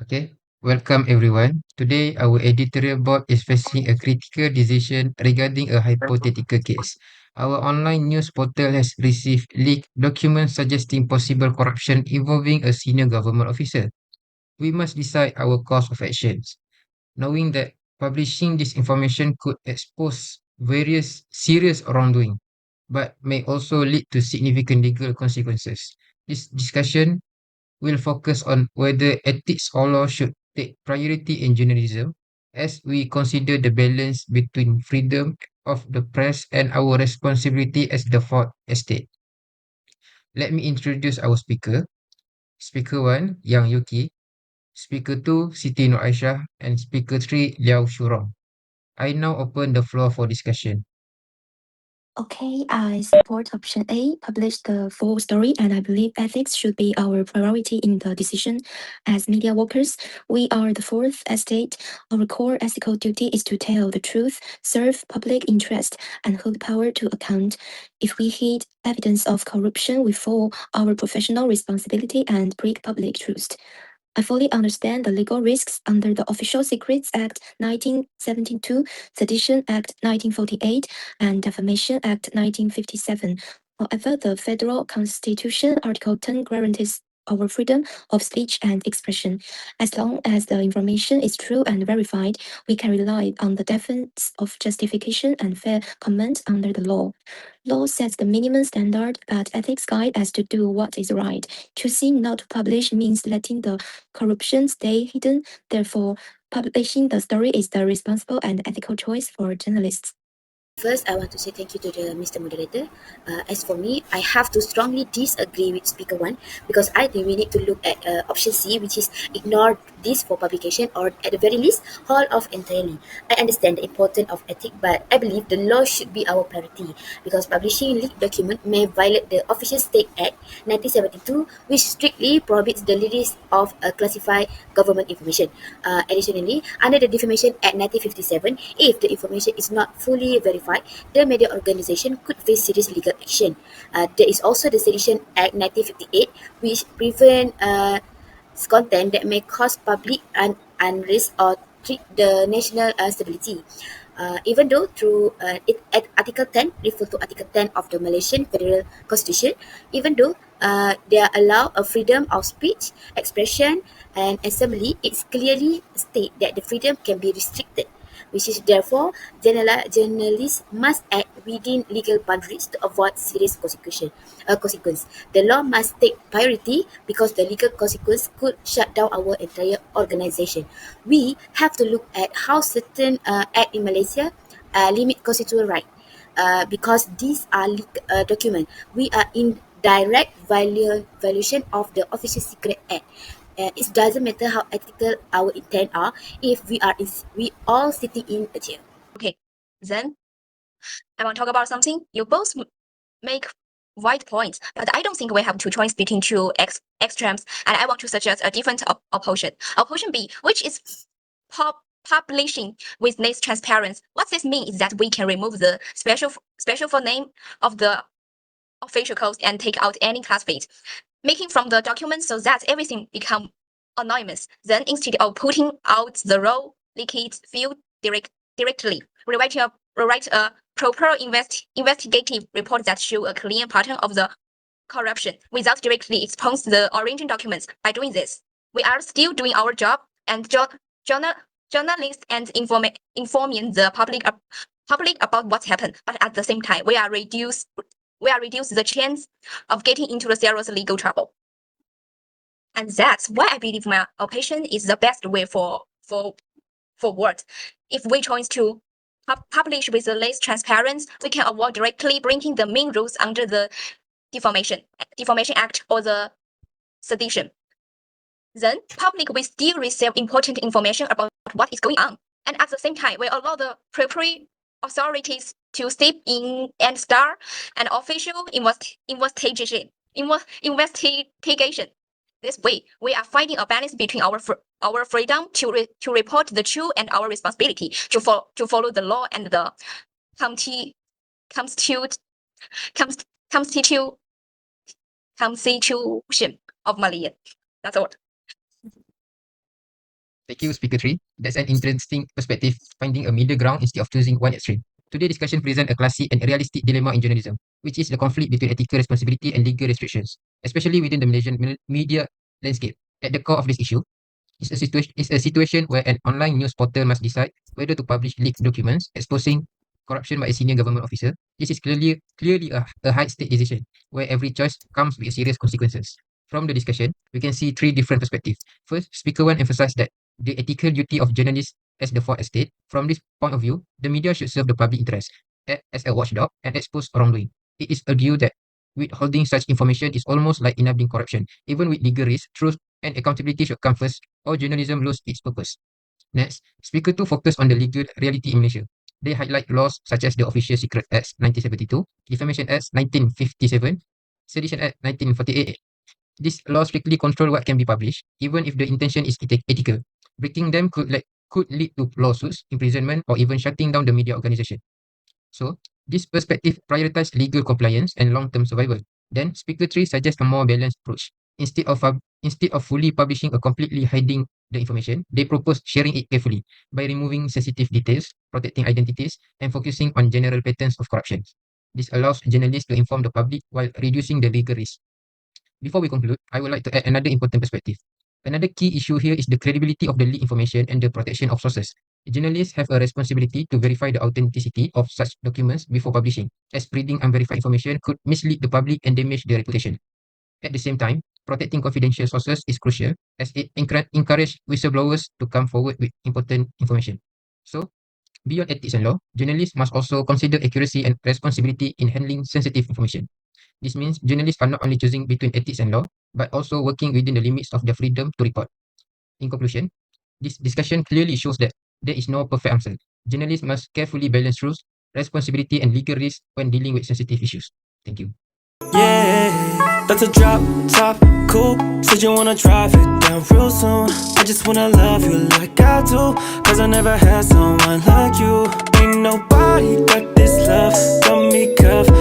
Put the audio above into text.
Okay, welcome everyone. Today, our editorial board is facing a critical decision regarding a hypothetical case. Our online news portal has received leaked documents suggesting possible corruption involving a senior government officer. We must decide our course of actions, knowing that publishing this information could expose various serious wrongdoing, but may also lead to significant legal consequences. This discussion will focus on whether ethics or law should take priority in journalism as we consider the balance between freedom of the press and our responsibility as the fourth estate. Let me introduce our speaker. Speaker 1, Yang Yuqi. Speaker 2, Siti Nur Aisyah. And Speaker 3, Liao Shurong. I now open the floor for discussion. Okay, I support option A, publish the full story, and I believe ethics should be our priority in the decision. As media workers, we are the fourth estate. Our core ethical duty is to tell the truth, serve public interest, and hold power to account. If we hide evidence of corruption, we fall our professional responsibility and break public trust. I fully understand the legal risks under the Official Secrets Act 1972, Sedition Act 1948, and Defamation Act 1957. However, the Federal Constitution, Article 10, guarantees our freedom of speech and expression. As long as the information is true and verified, we can rely on the defense of justification and fair comment under the law. Law sets the minimum standard, but ethics guide us to do what is right. Choosing not to publish means letting the corruption stay hidden. Therefore, publishing the story is the responsible and ethical choice for journalists. First, I want to say thank you to the Mr. Moderator. As for me, I have to strongly disagree with Speaker 1 because I think we need to look at option C, which is ignore this for publication or at the very least, hold off entirely. I understand the importance of ethics, but I believe the law should be our priority because publishing leaked document may violate the Official State Act 1972, which strictly prohibits the release of classified government information. Additionally, under the Defamation Act 1957, if the information is not fully verified, the media organization could face serious legal action. There is also the Sedition Act 1958, which prevent content that may cause public unrest or threat the national stability. Even though through at Article 10 refer to Article 10 of the Malaysian Federal Constitution, even though they allow a freedom of speech, expression, and assembly, it's clearly state that the freedom can be restricted, which is therefore journalists must act within legal boundaries to avoid serious consequence. The law must take priority because the legal consequence could shut down our entire organization. We have to look at how certain act in Malaysia limit constitutional right. Because these are documents, we are in direct violation of the Official Secret Act. It doesn't matter how ethical our intent are if we all sitting in a chair. Okay, then I want to talk about something. You both make right points, but I don't think we have two choice between two extremes, and I want to suggest a different option. Option B, which is publishing with less transparency. What this means is that we can remove the special for name of the official codes and take out any classified, making from the document so that everything become anonymous. Then instead of putting out the raw leaked field directly, rewrite a proper investigative report that show a clear pattern of the corruption without directly expose the origin documents. By doing this, we are still doing our job and journalists and informing the public about what happened. But at the same time, we are reduce the chance of getting into the serious legal trouble. And that's why I believe my option is the best way for forward. If we choose to publish with the less transparency, we can avoid directly breaking the main rules under the Defamation Act or the Sedition. Then public will still receive important information about what is going on, and at the same time, we allow the appropriate authorities to step in and start an official investigation. This way, we are finding a balance between our freedom to report the truth and our responsibility to follow the law and the constitution of Malaysia. That's all. Thank you, Speaker 3. That's an interesting perspective, finding a middle ground instead of choosing one extreme. Today's discussion presents a classic and realistic dilemma in journalism, which is the conflict between ethical responsibility and legal restrictions, especially within the Malaysian media landscape. At the core of this issue is a situation where an online news portal must decide whether to publish leaked documents exposing corruption by a senior government officer. This is clearly a high-stake decision where every choice comes with serious consequences. From the discussion, we can see three different perspectives. First, Speaker 1 emphasized that the ethical duty of journalists as the fourth estate. From this point of view, the media should serve the public interest as a watchdog and expose wrongdoing. It is argued that withholding such information is almost like enabling corruption. Even with legal risk, truth and accountability should come first, or journalism loses its purpose. Next, Speaker 2 focused on the legal reality in Malaysia. They highlight laws such as the Official Secret Act 1972, Defamation Act 1957, Sedition Act 1948. These laws strictly control what can be published, even if the intention is ethical. Breaking them could lead to lawsuits, imprisonment, or even shutting down the media organization. So, this perspective prioritizes legal compliance and long-term survival. Then, Speaker 3 suggests a more balanced approach. Instead of fully publishing or completely hiding the information, they propose sharing it carefully by removing sensitive details, protecting identities, and focusing on general patterns of corruption. This allows journalists to inform the public while reducing the legal risk. Before we conclude, I would like to add another important perspective. Another key issue here is the credibility of the leaked information and the protection of sources. Journalists have a responsibility to verify the authenticity of such documents before publishing, as spreading unverified information could mislead the public and damage their reputation. At the same time, protecting confidential sources is crucial, as it encourages whistleblowers to come forward with important information. So, beyond ethics and law, journalists must also consider accuracy and responsibility in handling sensitive information. This means journalists are not only choosing between ethics and law, but also working within the limits of their freedom to report. In conclusion, this discussion clearly shows that there is no perfect answer. Journalists must carefully balance truth, responsibility, and legal risk when dealing with sensitive issues. Thank you. Yeah, that's a drop top coupe. Said you wanna drive it down real soon. I just wanna love you like I do, cause I never had someone like you. Ain't nobody got this love, got me cuffed